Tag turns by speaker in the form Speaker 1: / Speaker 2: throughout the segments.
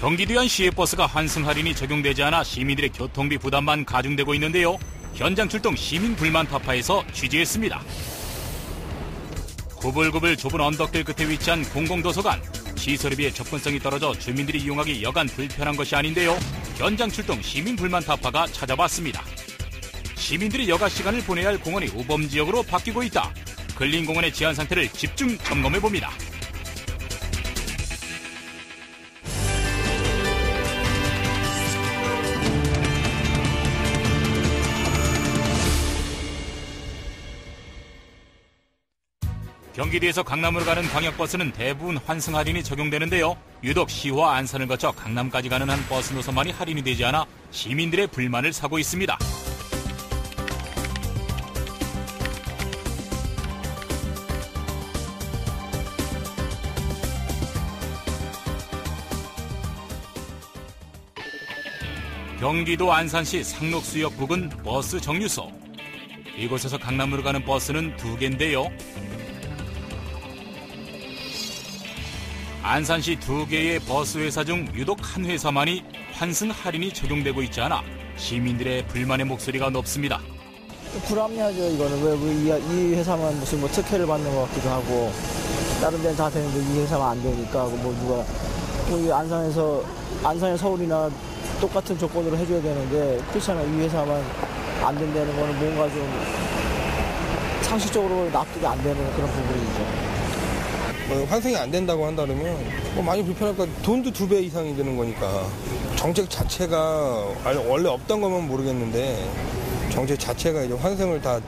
Speaker 1: 경기도연 시외버스가 환승 할인이 적용되지 않아 시민들의 교통비 부담만 가중되고 있는데요. 현장 출동 시민 불만 타파에서 취재했습니다. 구불구불 좁은 언덕길 끝에 위치한 공공도서관. 시설에 비해 접근성이 떨어져 주민들이 이용하기 여간 불편한 것이 아닌데요. 현장 출동 시민 불만 타파가 찾아봤습니다. 시민들이 여가 시간을 보내야 할 공원이 우범지역으로 바뀌고 있다. 근린공원의 지안 상태를 집중 점검해봅니다. 경기도에서 강남으로 가는 광역버스는 대부분 환승 할인이 적용되는데요. 유독 시와 안산을 거쳐 강남까지 가는 한 버스 노선만이 할인이 되지 않아 시민들의 불만을 사고 있습니다. 경기도 안산시 상록수역 부근 버스 정류소. 이곳에서 강남으로 가는 버스는 2개인데요. 안산시 2개의 버스 회사 중 유독 한 회사만이 환승 할인이 적용되고 있지 않아 시민들의 불만의 목소리가 높습니다.
Speaker 2: 불합리하죠. 이거는 왜 이 회사만 무슨 특혜를 받는 것 같기도 하고 다른 데는 다 되는데 이 회사만 안 되니까 누가 안산에 서울이나 똑같은 조건으로 해줘야 되는데 그렇잖아요. 이 회사만 안 된다는 거는 뭔가 좀 상식적으로 납득이 안 되는 그런 부분이죠.
Speaker 3: 환승이 안 된다고 한다면 많이 불편할 거 돈도 2배 이상이 되는 거니까 정책 자체가 원래 없던 거면 모르겠는데 정책 자체가 이제 환승을 다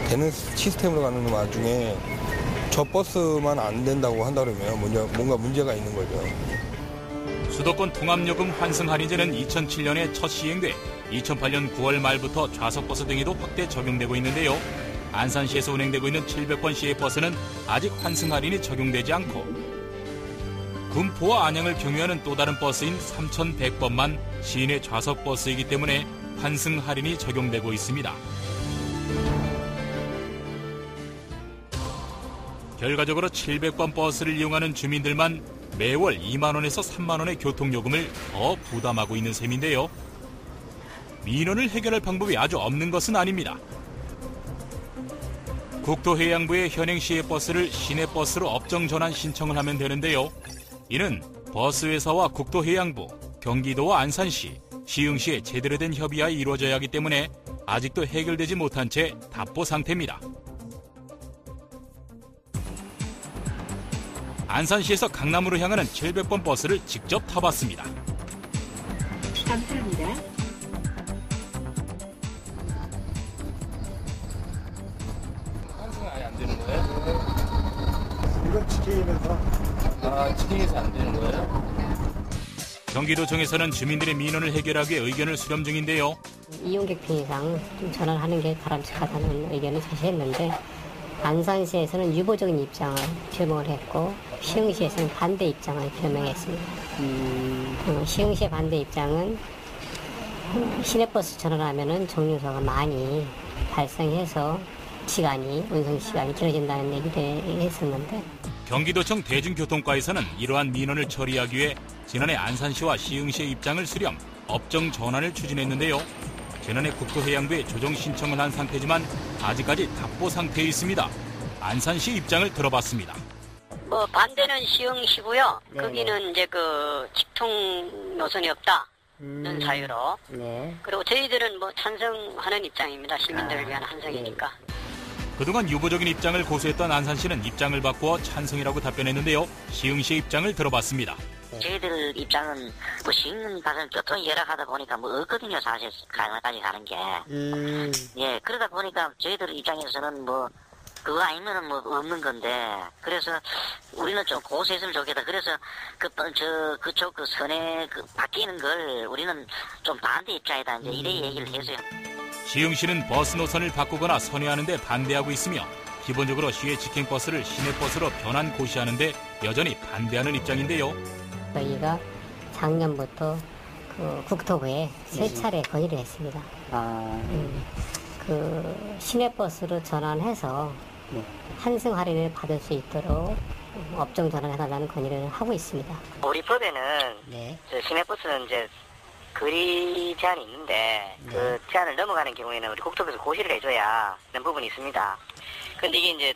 Speaker 3: 되는 시스템으로 가는 와중에 저 버스만 안 된다고 한다면 뭔가 문제가 있는 거죠.
Speaker 1: 수도권 통합요금 환승 할인제는 2007년에 첫 시행돼 2008년 9월 말부터 좌석버스 등에도 확대 적용되고 있는데요. 안산시에서 운행되고 있는 700번 시외버스는 아직 환승 할인이 적용되지 않고 군포와 안양을 경유하는 또 다른 버스인 3100번만 시내 좌석버스이기 때문에 환승 할인이 적용되고 있습니다. 결과적으로 700번 버스를 이용하는 주민들만 매월 2만 원에서 3만 원의 교통요금을 더 부담하고 있는 셈인데요. 민원을 해결할 방법이 아주 없는 것은 아닙니다. 국토해양부에 현행 시외버스를 시내버스로 업종 전환 신청을 하면 되는데요. 이는 버스회사와 국토해양부, 경기도와 안산시, 시흥시의 제대로 된 협의하에 이루어져야 하기 때문에 아직도 해결되지 못한 채 답보 상태입니다. 안산시에서 강남으로 향하는 700번 버스를 직접 타봤습니다.
Speaker 4: 감사합니다.
Speaker 5: 이건 직행이면서.
Speaker 6: 직행에서 안 되는 거예요?
Speaker 1: 경기도청에서는 주민들의 민원을 해결하기 위해 의견을 수렴 중인데요.
Speaker 7: 이용객 편의상 좀 전환하는 게 바람직하다는 의견을 제시했는데 안산시에서는 유보적인 입장을 표명을 했고 시흥시에서는 반대 입장을 표명했습니다. 시흥시의 반대 입장은 시내버스 전환하면은 정류소가 많이 발생해서 운송 시간이 길어진다는 얘기를 했었는데
Speaker 1: 경기도청 대중교통과에서는 이러한 민원을 처리하기 위해 지난해 안산시와 시흥시의 입장을 수렴, 업종 전환을 추진했는데요. 지난해 국토해양부에 조정 신청을 한 상태지만 아직까지 답보 상태에 있습니다. 안산시 입장을 들어봤습니다.
Speaker 8: 반대는 시흥시고요. 거기는 이제 직통 노선이 없다는 사유로.
Speaker 7: 네.
Speaker 8: 그리고 저희들은 찬성하는 입장입니다. 시민들을 위한 환승이니까.
Speaker 1: 그동안 유보적인 입장을 고수했던 안산시는 입장을 바꾸어 찬성이라고 답변했는데요. 시흥시의 입장을 들어봤습니다.
Speaker 8: 저희들 입장은 시흥 가서 교통이 열악하다 보니까 없거든요. 사실 강남까지 가는 게. 예, 그러다 보니까 저희들 입장에서는 그거 아니면은 없는 건데, 그래서 우리는 좀 고수했으면 좋겠다. 그래서 그쪽 선에 바뀌는 걸 우리는 좀 반대 입장이다. 이제 이래 얘기를 했어요.
Speaker 1: 시흥시는 버스 노선을 바꾸거나 선회하는 데 반대하고 있으며 기본적으로 시외 직행버스를 시내버스로 변환 고시하는데 여전히 반대하는 입장인데요.
Speaker 7: 저희가 작년부터 국토부에 3차례 건의를 했습니다. 시내버스로 전환해서 환승 할인을 받을 수 있도록 업종 전환해달라는 건의를 하고 있습니다.
Speaker 8: 우리 법에는
Speaker 7: 네.
Speaker 8: 시내버스는 이제 거리 제한이 있는데 그 제한을 넘어가는 경우에는 우리 국토부에서 고시를 해줘야 하는 부분이 있습니다. 근데 이게 이제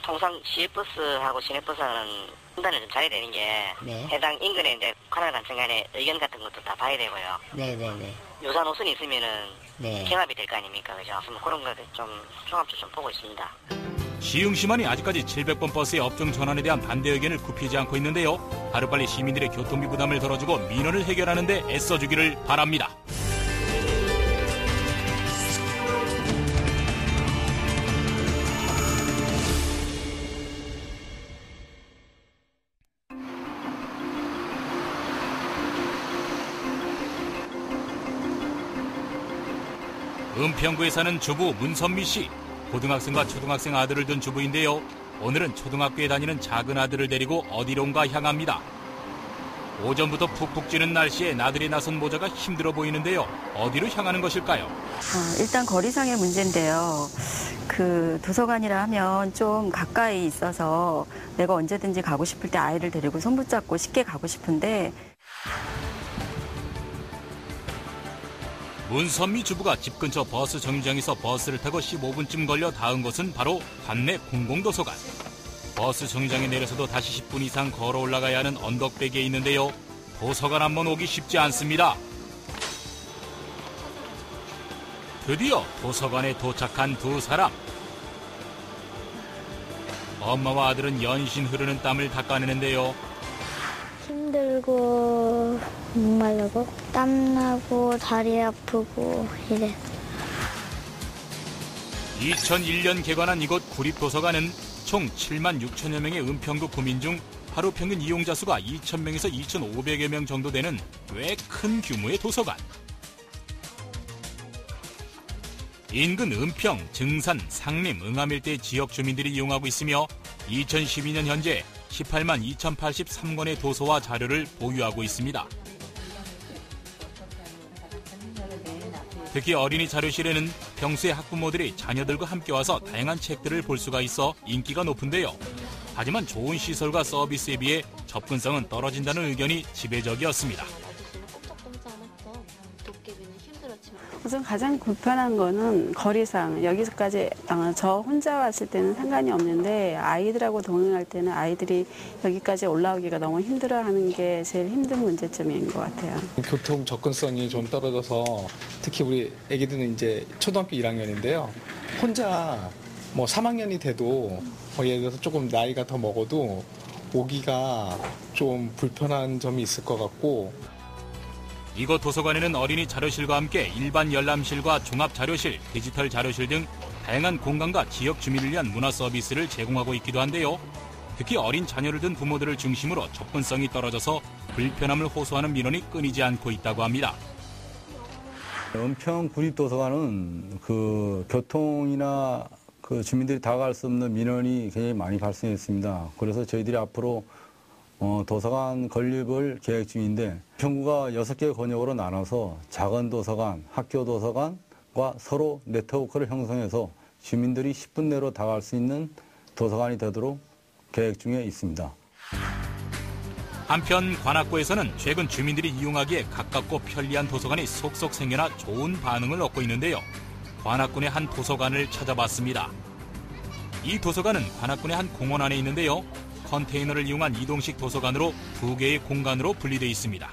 Speaker 8: 통상 시외버스하고 시내버스는 분단을 좀 잘해야 되는 게 해당 인근에 이제 관할단체 간의 의견 같은 것도 다 봐야 되고요.
Speaker 7: 네네네.
Speaker 8: 유사 노선이 있으면은 경합이 될 거 아닙니까, 그죠? 그런 거를 좀 종합적으로 좀 보고 있습니다.
Speaker 1: 시흥시만이 아직까지 700번 버스의 업종 전환에 대한 반대 의견을 굽히지 않고 있는데요. 하루빨리 시민들의 교통비 부담을 덜어주고 민원을 해결하는 데 애써주기를 바랍니다. 은평구에 사는 주부 문선미 씨. 고등학생과 초등학생 아들을 둔 주부인데요. 오늘은 초등학교에 다니는 작은 아들을 데리고 어디론가 향합니다. 오전부터 푹푹 찌는 날씨에 나들이 나선 모자가 힘들어 보이는데요. 어디로 향하는 것일까요?
Speaker 4: 일단 거리상의 문제인데요. 그 도서관이라 하면 좀 가까이 있어서 내가 언제든지 가고 싶을 때 아이를 데리고 손 붙잡고 쉽게 가고 싶은데
Speaker 1: 문선미 주부가 집 근처 버스 정류장에서 버스를 타고 15분쯤 걸려 닿은 곳은 바로 관내 공공도서관. 버스 정류장에 내려서도 다시 10분 이상 걸어 올라가야 하는 언덕배기에 있는데요. 도서관 한번 오기 쉽지 않습니다. 드디어 도서관에 도착한 두 사람. 엄마와 아들은 연신 흐르는 땀을 닦아내는데요.
Speaker 9: 힘들고 목마르고 땀나고 다리 아프고 이래.
Speaker 1: 2001년 개관한 이곳 구립도서관은 총 7만 6천여 명의 은평구 구민 중 하루 평균 이용자 수가 2,000명에서 2,500여 명 정도 되는 꽤 큰 규모의 도서관. 인근 은평, 증산, 상림, 응암 일대 지역 주민들이 이용하고 있으며 2012년 현재 18만 2,083권의 도서와 자료를 보유하고 있습니다. 특히 어린이 자료실에는 평소에 학부모들이 자녀들과 함께 와서 다양한 책들을 볼 수가 있어 인기가 높은데요. 하지만 좋은 시설과 서비스에 비해 접근성은 떨어진다는 의견이 지배적이었습니다.
Speaker 4: 우선 가장 불편한 거는 거리상. 여기서까지 저 혼자 왔을 때는 상관이 없는데 아이들하고 동행할 때는 아이들이 여기까지 올라오기가 너무 힘들어하는 게 제일 힘든 문제점인 것 같아요.
Speaker 10: 교통 접근성이 좀 떨어져서 특히 우리 애기들은 이제 초등학교 1학년인데요. 혼자 뭐 3학년이 돼도 예를 들어서 조금 나이가 더 먹어도 오기가 좀 불편한 점이 있을 것 같고
Speaker 1: 이곳 도서관에는 어린이 자료실과 함께 일반 열람실과 종합자료실, 디지털 자료실 등 다양한 공간과 지역 주민을 위한 문화 서비스를 제공하고 있기도 한데요. 특히 어린 자녀를 둔 부모들을 중심으로 접근성이 떨어져서 불편함을 호소하는 민원이 끊이지 않고 있다고 합니다.
Speaker 11: 은평 구립도서관은 그 교통이나 그 주민들이 다가갈 수 없는 민원이 굉장히 많이 발생했습니다. 그래서 저희들이 앞으로 도서관 건립을 계획 중인데 평구가 6개 권역으로 나눠서 작은 도서관, 학교 도서관과 서로 네트워크를 형성해서 주민들이 10분 내로 다가갈 수 있는 도서관이 되도록 계획 중에 있습니다.
Speaker 1: 한편 관악구에서는 최근 주민들이 이용하기에 가깝고 편리한 도서관이 속속 생겨나 좋은 반응을 얻고 있는데요. 관악군의 한 도서관을 찾아봤습니다. 이 도서관은 관악군의 한 공원 안에 있는데요. 컨테이너를 이용한 이동식 도서관으로 2개의 공간으로 분리되어 있습니다.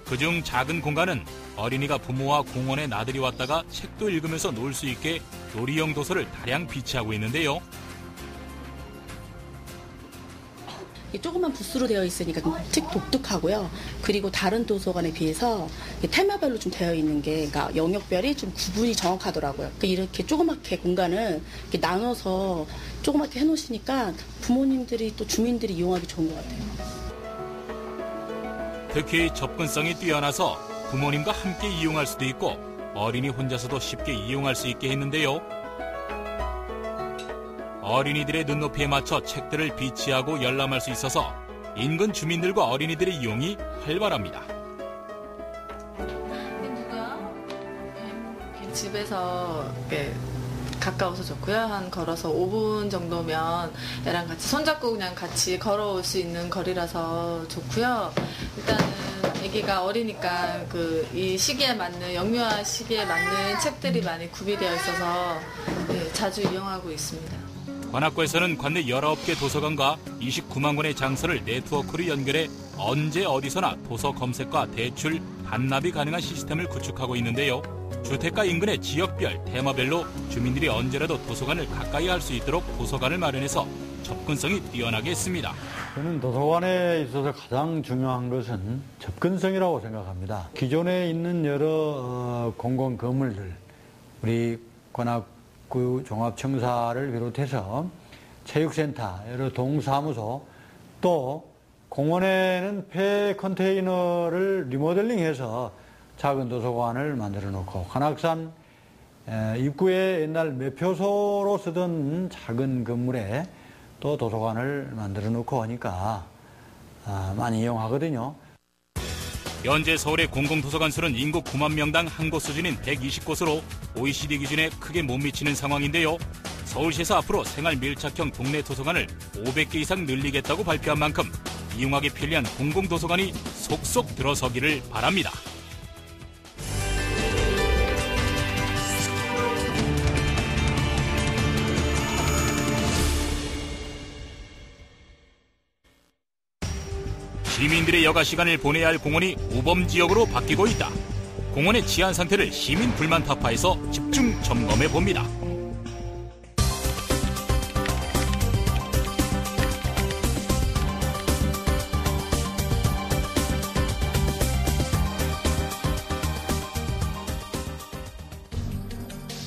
Speaker 1: 그중 작은 공간은 어린이가 부모와 공원에 나들이 왔다가 책도 읽으면서 놀 수 있게 놀이용 도서를 다량 비치하고 있는데요.
Speaker 12: 조그만 부스로 되어 있으니까 좀 독특하고요. 그리고 다른 도서관에 비해서 테마별로 좀 되어 있는 게, 그러니까 영역별이 좀 구분이 정확하더라고요. 이렇게 조그맣게 공간을 이렇게 나눠서 조그맣게 해놓으시니까 부모님들이 또 주민들이 이용하기 좋은 것 같아요.
Speaker 1: 특히 접근성이 뛰어나서 부모님과 함께 이용할 수도 있고 어린이 혼자서도 쉽게 이용할 수 있게 했는데요. 어린이들의 눈높이에 맞춰 책들을 비치하고 열람할 수 있어서 인근 주민들과 어린이들의 이용이 활발합니다.
Speaker 13: 집에서 가까워서 좋고요. 한 걸어서 5분 정도면 애랑 같이 손잡고 그냥 같이 걸어올 수 있는 거리라서 좋고요. 일단은 아기가 어리니까 이 시기에 맞는 영유아 시기에 맞는 책들이 많이 구비되어 있어서 자주 이용하고 있습니다.
Speaker 1: 관악구에서는 관내 19개 도서관과 29만 권의 장소를 네트워크로 연결해 언제 어디서나 도서 검색과 대출, 반납이 가능한 시스템을 구축하고 있는데요. 주택가 인근의 지역별, 테마별로 주민들이 언제라도 도서관을 가까이 할 수 있도록 도서관을 마련해서 접근성이 뛰어나게 했습니다.
Speaker 5: 저는 도서관에 있어서 가장 중요한 것은 접근성이라고 생각합니다. 기존에 있는 여러 공공 건물들, 우리 관악구 종합청사를 비롯해서 체육센터, 여러 동사무소, 또 공원에는 폐 컨테이너를 리모델링해서 작은 도서관을 만들어 놓고, 관악산 입구에 옛날 매표소로 쓰던 작은 건물에 또 도서관을 만들어 놓고 하니까 많이 이용하거든요.
Speaker 1: 현재 서울의 공공도서관 수는 인구 9만 명당 한 곳 수준인 120곳으로 OECD 기준에 크게 못 미치는 상황인데요. 서울시에서 앞으로 생활 밀착형 동네 도서관을 500개 이상 늘리겠다고 발표한 만큼 이용하기 편리한 공공도서관이 속속 들어서기를 바랍니다. 시민들의 여가 시간을 보내야 할 공원이 우범지역으로 바뀌고 있다. 공원의 치안 상태를 시민 불만 타파해서 집중 점검해 봅니다.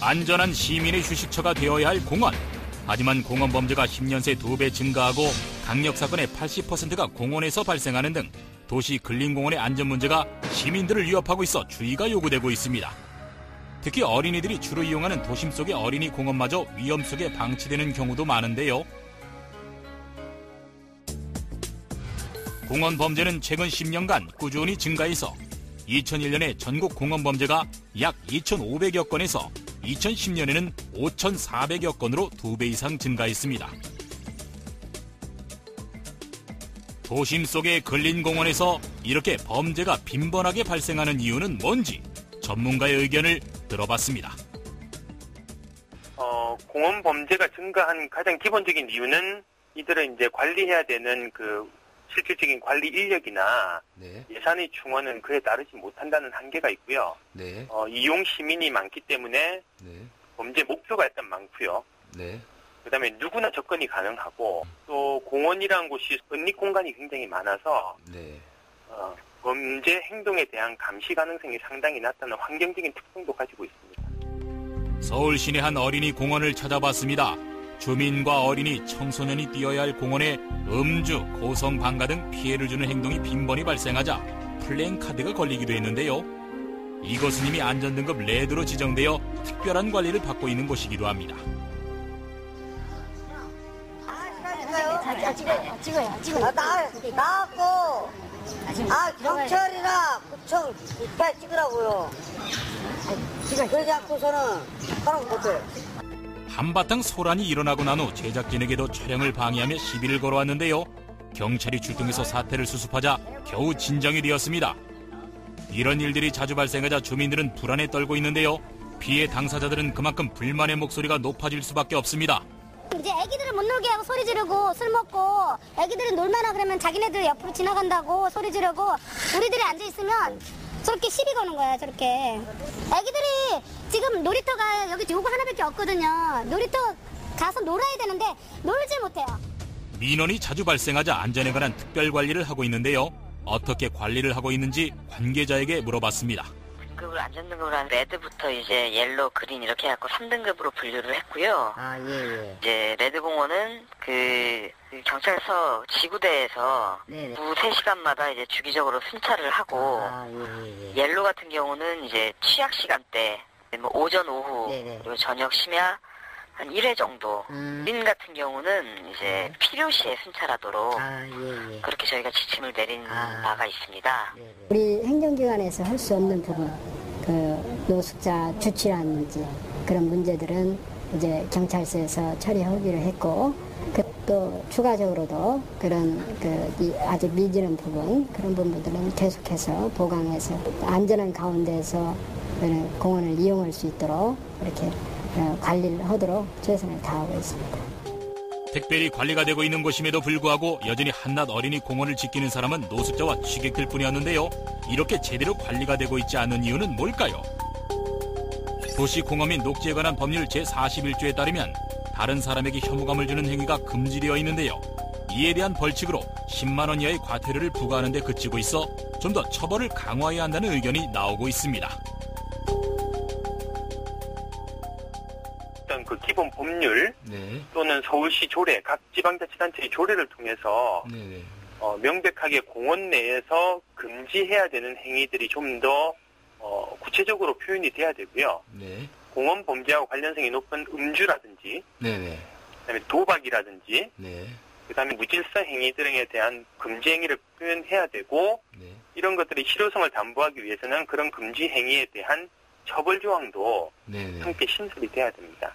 Speaker 1: 안전한 시민의 휴식처가 되어야 할 공원. 하지만 공원 범죄가 10년 새 2배 증가하고 강력사건의 80%가 공원에서 발생하는 등 도시 근린공원의 안전 문제가 시민들을 위협하고 있어 주의가 요구되고 있습니다. 특히 어린이들이 주로 이용하는 도심 속의 어린이 공원마저 위험 속에 방치되는 경우도 많은데요. 공원 범죄는 최근 10년간 꾸준히 증가해서 2001년에 전국 공원 범죄가 약 2,500여 건에서 2010년에는 5,400여 건으로 2배 이상 증가했습니다. 도심 속의 근린공원에서 이렇게 범죄가 빈번하게 발생하는 이유는 뭔지 전문가의 의견을 들어봤습니다.
Speaker 14: 공원 범죄가 증가한 가장 기본적인 이유는 이들은 이제 관리해야 되는 실질적인 관리 인력이나 예산의 충원은 그에 따르지 못한다는 한계가 있고요. 이용 시민이 많기 때문에 범죄 목표가 일단 많고요. 그다음에 누구나 접근이 가능하고 또 공원이라는 곳이 은닉 공간이 굉장히 많아서 범죄 행동에 대한 감시 가능성이 상당히 낮다는 환경적인 특성도 가지고 있습니다.
Speaker 1: 서울 시내 한 어린이 공원을 찾아봤습니다. 주민과 어린이, 청소년이 뛰어야 할 공원에 음주, 고성 방가 등 피해를 주는 행동이 빈번히 발생하자 플랜카드가 걸리기도 했는데요. 이곳은 이미 안전등급 레드로 지정되어 특별한 관리를 받고 있는 곳이기도 합니다.
Speaker 15: 찍어요. 나왔고, 경찰이나 구청 입에 찍으라고요. 그러지 않고서는 하라고 못해요.
Speaker 1: 한바탕 소란이 일어나고 난 후 제작진에게도 촬영을 방해하며 시비를 걸어왔는데요. 경찰이 출동해서 사태를 수습하자 겨우 진정이 되었습니다. 이런 일들이 자주 발생하자 주민들은 불안에 떨고 있는데요. 피해 당사자들은 그만큼 불만의 목소리가 높아질 수밖에 없습니다.
Speaker 16: 이제 애기들을 못 놀게 하고 소리 지르고 술 먹고 애기들은 놀만하 그러면 자기네들 옆으로 지나간다고 소리 지르고 우리들이 앉아있으면 저렇게 시비 거는 거야. 저렇게 애기들이 지금 놀이터가 여기 요거 하나밖에 없거든요. 놀이터 가서 놀아야 되는데 놀지 못해요.
Speaker 1: 민원이 자주 발생하자 안전에 관한 특별 관리를 하고 있는데요. 어떻게 관리를 하고 있는지 관계자에게 물어봤습니다.
Speaker 8: 등급을 안전등급을 한 레드부터 이제 옐로, 그린 이렇게 해갖고 3등급으로 분류를 했고요. 이제 레드 공원은 경찰서 지구대에서 오후 3시간마다 이제 주기적으로 순찰을 하고 옐로 같은 경우는 이제 취약 시간대 뭐 오전, 오후 그리고 저녁, 심야 한 1회 정도. 그린 같은 경우는 이제 필요시에 순찰하도록 그렇게 저희가 지침을 내린 바가 있습니다.
Speaker 17: 우리 행정기관에서 할 수 없는 부분, 노숙자 주치라든지 그런 문제들은 이제 경찰서에서 처리하기로 했고, 또 추가적으로도 그런 아직 미지는 부분, 그런 부분들은 계속해서 보강해서 안전한 가운데서 공원을 이용할 수 있도록 이렇게 관리를 하도록 최선을 다하고 있습니다.
Speaker 1: 특별히 관리가 되고 있는 곳임에도 불구하고 여전히 한낱 어린이 공원을 지키는 사람은 노숙자와 취객들 뿐이었는데요. 이렇게 제대로 관리가 되고 있지 않은 이유는 뭘까요? 도시공원 및 녹지에 관한 법률 제41조에 따르면 다른 사람에게 혐오감을 주는 행위가 금지되어 있는데요. 이에 대한 벌칙으로 10만 원 이하의 과태료를 부과하는 데 그치고 있어 좀 더 처벌을 강화해야 한다는 의견이 나오고 있습니다.
Speaker 14: 일단 그 기본 법률 또는 서울시 조례, 각 지방자치단체의 조례를 통해서 명백하게 공원 내에서 금지해야 되는 행위들이 좀 더 구체적으로 표현이 돼야 되고요. 공원 범죄하고 관련성이 높은 음주라든지, 그다음에 도박이라든지, 그다음에 무질서 행위 등에 대한 금지 행위를 표현해야 되고, 이런 것들이 실효성을 담보하기 위해서는 그런 금지 행위에 대한 처벌 조항도 함께 신설이 돼야 됩니다.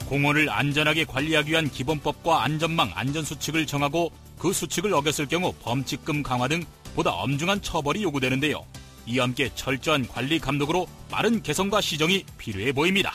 Speaker 1: 공원을 안전하게 관리하기 위한 기본법과 안전망, 안전수칙을 정하고 그 수칙을 어겼을 경우 범칙금 강화 등 보다 엄중한 처벌이 요구되는데요. 이와 함께 철저한 관리 감독으로 빠른 개선과 시정이 필요해 보입니다.